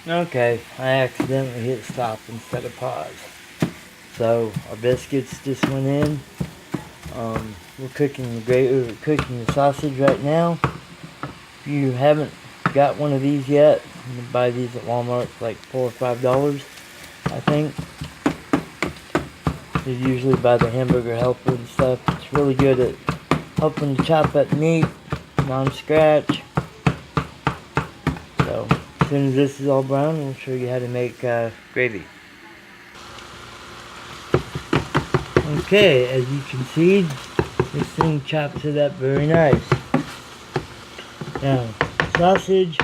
Okay, I accidentally hit stop instead of pause. So our biscuits just went in. We're cooking we're cooking the sausage right now. If you haven't got one of these yet, you can buy these at Walmart for like $4 or $5, I think. They're usually by the Hamburger Helper and stuff. It's really good at helping to chop up meat, non-scratch. So as soon as this is all brown, we'll show you how to make gravy. Okay, as you can see, this thing chops it up very nice. Now, sausage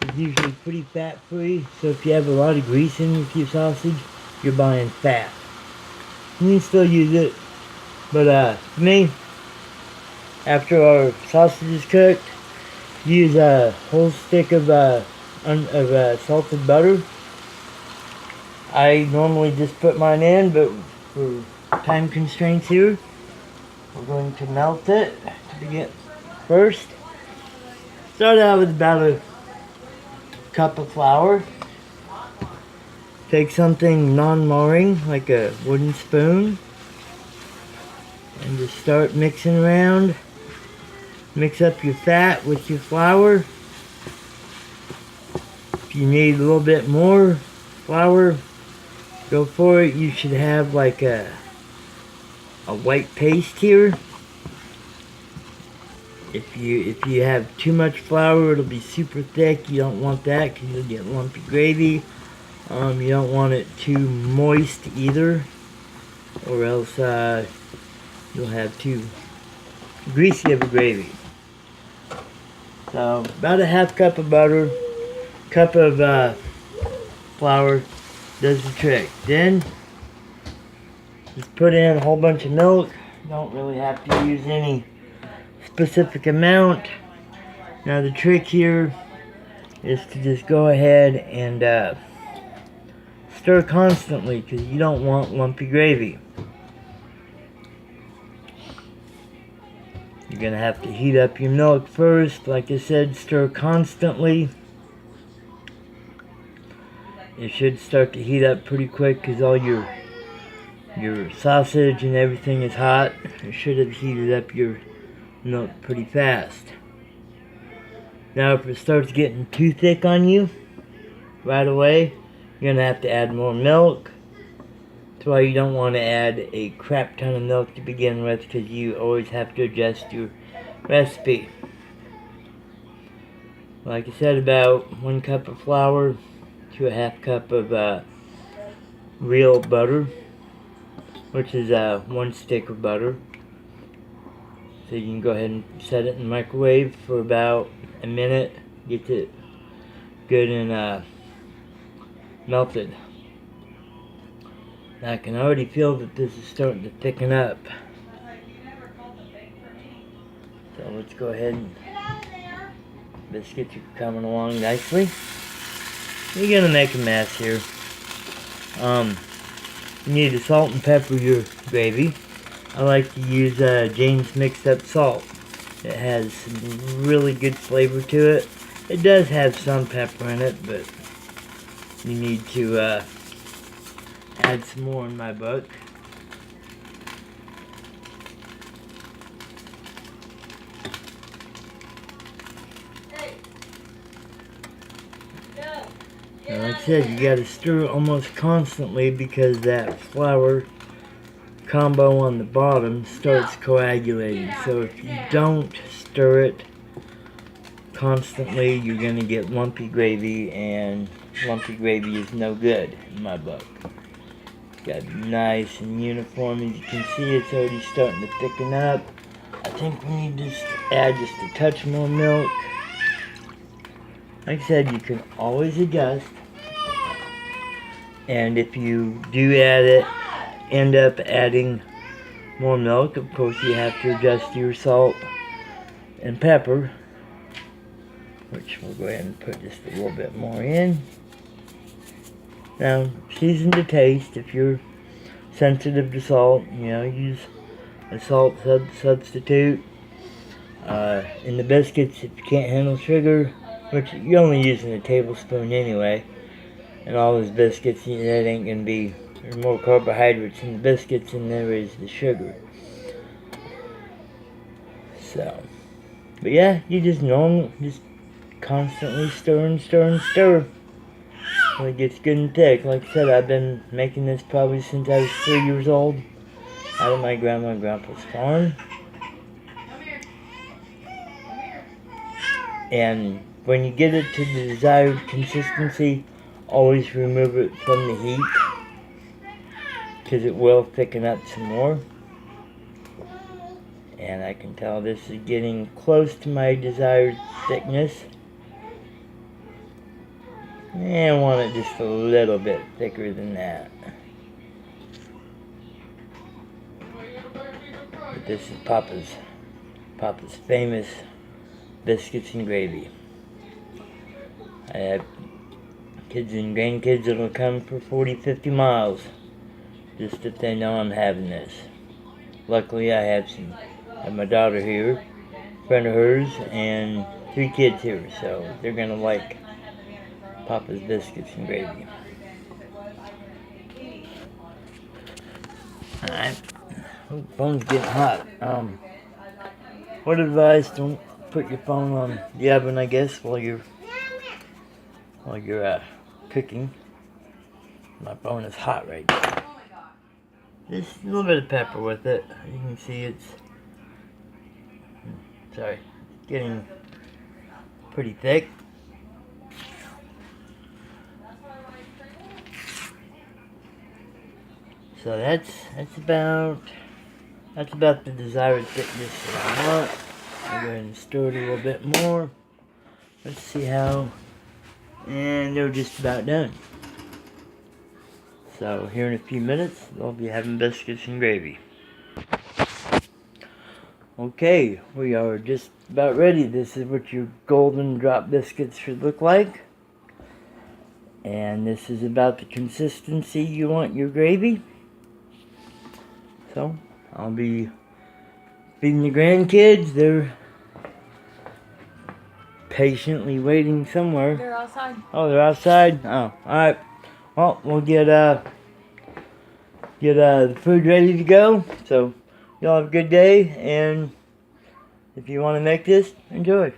is usually pretty fat-free, so if you have a lot of grease in your sausage, you're buying fat. You can still use it, but for me, after our sausage is cooked, use a whole stick of salted butter. I normally just put mine in, but for time constraints here, we're going to melt it to begin first. Start out with about a cup of flour. Take something non-marring, like a wooden spoon, and just start mixing around. Mix up your fat with your flour. If you need a little bit more flour, go for it. You should have like a white paste here. If you have too much flour, it'll be super thick. You don't want that because you'll get lumpy gravy. You don't want it too moist either, or else you'll have too greasy of a gravy. So about a half cup of butter, cup of flour does the trick. Then just put in a whole bunch of milk. Don't really have to use any specific amount. Now the trick here is to just go ahead and stir constantly, because you don't want lumpy gravy. You're going to have to heat up your milk first. Like I said, stir constantly. It should start to heat up pretty quick because all your sausage and everything is hot. It should have heated up your milk pretty fast. Now if it starts getting too thick on you right away, you're going to have to add more milk. That's why you don't want to add a crap ton of milk to begin with, because you always have to adjust your recipe. Like I said, about 1 cup of flour to a half cup of real butter, which is 1 stick of butter. So you can go ahead and set it in the microwave for about a minute, get it good and melted. Now I can already feel that this is starting to thicken up. So let's go ahead and biscuits are coming along nicely. You're gonna make a mess here. You need to salt and pepper your gravy. I like to use Jane's mixed up salt. It has some really good flavor to it. It does have some pepper in it, but you need to add some more in my book. And like I said, you gotta stir it almost constantly, because that flour combo on the bottom starts coagulating. So if you don't stir it constantly, you're gonna get lumpy gravy, and lumpy gravy is no good in my book. It's gotta be nice and uniform. As you can see, it's already starting to thicken up. I think we need to add just a touch more milk. Like I said, you can always adjust. And if you do end up adding more milk, of course you have to adjust your salt and pepper, which we'll go ahead and put just a little bit more in. Now, season to taste. If you're sensitive to salt, use a salt substitute. In the biscuits, if you can't handle sugar, which you're only using a tablespoon anyway. And all those biscuits, that ain't gonna be, there's more carbohydrates in the biscuits than there is the sugar. So, but yeah, you just constantly stir and stir and stir till it gets good and thick. Like I said, I've been making this probably since I was 3 years old, out of my grandma and grandpa's farm. And when you get it to the desired consistency, always remove it from the heat, because it will thicken up some more. And I can tell this is getting close to my desired thickness. And I want it just a little bit thicker than that. But this is Papa's famous biscuits and gravy. I have kids and grandkids that'll come for 40-50 miles just if they know I'm having this. Luckily I have my daughter here, a friend of hers, and 3 kids here, so they're gonna like Papa's biscuits and gravy. Alright. Oh, phone's getting hot. What advice? Don't put your phone on the oven, I guess, while you're cooking. My phone is hot right now. Just a little bit of pepper with it. You can see it's getting pretty thick. So that's about the desired thickness that I want. I'll go ahead and stir it a little bit more. Let's see how, and they're just about done. So here in a few minutes, we'll be having biscuits and gravy. Okay, we are just about ready. This is what your golden drop biscuits should look like. And this is about the consistency you want your gravy. So, I'll be feeding the grandkids. They're patiently waiting somewhere. They're outside. Oh, they're outside? Oh, alright. Well, we'll get the food ready to go. So, y'all have a good day, and if you want to make this, enjoy.